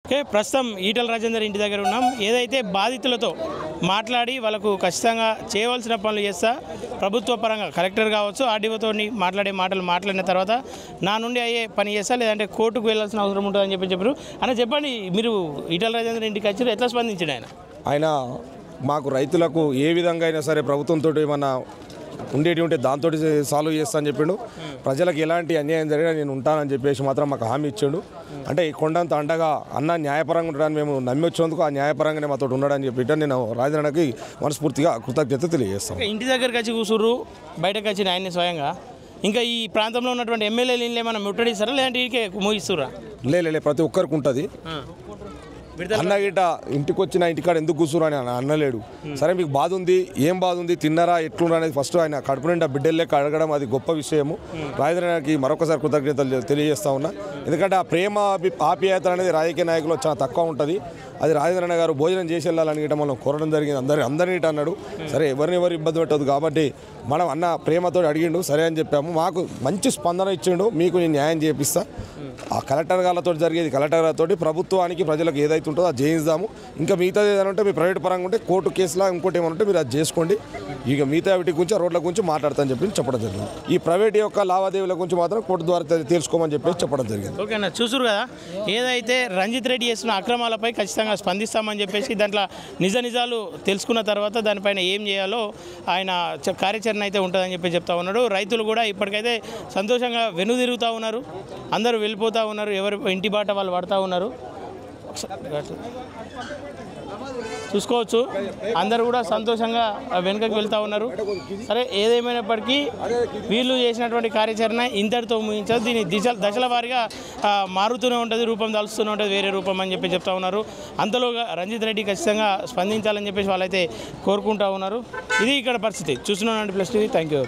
Okay, ప్రస్తుతం ఈటల రాజేందర్ ఇంటి దగ్గర ఉన్నాం. ఏదైతే బాధితులతో మాట్లాడి వాళ్ళకు ఖచ్చితంగా చేయవలసిన పనులు చేస్తా, ప్రభుత్వ పరంగా కలెక్టర్ కావచ్చు ఆర్డీఓతో మాట్లాడిన తర్వాత నా నుండి అయ్యే పని చేస్తా, లేదంటే కోర్టుకు వెళ్ళాల్సిన అవసరం ఉంటుందని చెప్పారు. అన్న చెప్పండి, మీరు ఈటల రాజేందర్ ఇంటికి వచ్చి ఎట్లా స్పందించాడు ఆయన మాకు రైతులకు ఏ విధంగా అయినా సరే ప్రభుత్వంతో ఏమన్నా ఉండేటి ఉంటే దాంతో సాల్వ్ చేస్తా అని చెప్పిండు. ప్రజలకు ఎలాంటి అన్యాయం జరిగినా నేను ఉంటానని చెప్పేసి మాత్రం మాకు హామీ ఇచ్చాడు. అంటే కొండంత అండగా అన్న న్యాయపరంగా ఉండడానికి మేము నమ్మి వచ్చేందుకు ఆ న్యాయపరంగానే మాతో ఉండడని చెప్పి నేను రాజేంద్రకి మనస్ఫూర్తిగా కృతజ్ఞత తెలియజేస్తాం. ఇంటి దగ్గరికి వచ్చి కూర్చుర్రు, బయటకు వచ్చిన ఆయన్ని స్వయంగా ఇంకా ఈ ప్రాంతంలో ఉన్నటువంటి ఎమ్మెల్యేలు ఏమైనా ముట్టడిస్తారా, లేదంటే ఇంటికే ముగిస్తురా? లే ప్రతి ఒక్కరికి ఉంటుంది. అన్న గిట్ట ఇంటికి వచ్చిన ఇంటికాడ ఎందుకు కూర్చురు అని అన్నలేడు. సరే మీకు బాధ ఉంది, ఏం బాధ ఉంది, తిన్నారా, ఎట్లున్నా అనేది ఫస్ట్ ఆయన కడుపు నిండా బిడ్డలకి అడగడం అది గొప్ప విషయము. రాజేంద్రకి మరొకసారి కృతజ్ఞతలు తెలియజేస్తా ఉన్నా. ఎందుకంటే ఆ ప్రేమ ఆప్యాయత అనేది రాజకీయ నాయకులు చాలా తక్కువ ఉంటుంది. అది రాజేంద్రన్న గారు భోజనం చేసి వెళ్ళాలని గిట్ట మనం కోరడం జరిగింది. అందరినీ అన్నాడు. సరే ఎవరు ఇబ్బంది పెట్టదు కాబట్టి మనం అన్న ప్రేమతో అడిగిండు, సరే అని చెప్పాము. మాకు మంచి స్పందన ఇచ్చిండు. మీకు నేను న్యాయం చేపిస్తా. ఆ కలెక్టర్ గారితో జరిగేది కలెక్టర్ గారితో, ప్రభుత్వానికి ప్రజలకు ఏదైతే ఉంటుందో అది చేయిద్దాము. ఇంకా మిగతాది ఏదైనా ఉంటే మీ ప్రైవేట్ పరంగా ఉంటే కోర్టు కేసులా ఇంకోటి ఏమైనా ఉంటే మీరు అది చేసుకోండి. ఇక మిగతా వీటి గురించి రోడ్ల గురించి మాట్లాడతామని చెప్పి చెప్పడం జరిగింది. ఈ ప్రైవేట్ యొక్క లావాదేవీల గురించి మాత్రం కోర్టు ద్వారా తెలుసుకోమని చెప్పేసి చెప్పడం జరిగింది. ఓకేనా, చూసురు కదా, ఏదైతే రంజిత్ రెడ్డి చేస్తున్న అక్రమాలపై ఖచ్చితంగా స్పందిస్తామని చెప్పేసి దాంట్లో నిజాలు తెలుసుకున్న తర్వాత దానిపైన ఏం చేయాలో ఆయన కార్యాచరణ అయితే ఉంటుందని చెప్పి చెప్తా ఉన్నాడు. రైతులు కూడా ఇప్పటికైతే సంతోషంగా వెనుదిరుగుతూ ఉన్నారు, అందరూ వెళ్ళిపోతూ ఉన్నారు, ఎవరి ఇంటి బాట వాళ్ళు పడుతూ ఉన్నారు. చూసుకోవచ్చు, అందరూ కూడా సంతోషంగా వెనుకకు వెళ్తూ ఉన్నారు. సరే, ఏదేమైనప్పటికీ వీళ్ళు చేసినటువంటి కార్యాచరణ ఇంతటితో ముగించారు. దీని దశల వారీగా మారుతూనే ఉంటుంది, రూపం దాల్స్తూనే ఉంటుంది, వేరే రూపం అని చెప్పి చెప్తా ఉన్నారు. అంతలోగా రంజిత్ రెడ్డి ఖచ్చితంగా స్పందించాలని చెప్పేసి వాళ్ళైతే కోరుకుంటూ ఉన్నారు. ఇది ఇక్కడ పరిస్థితి. చూస్తున్నానండి ప్లస్ టీవీ. Thank you.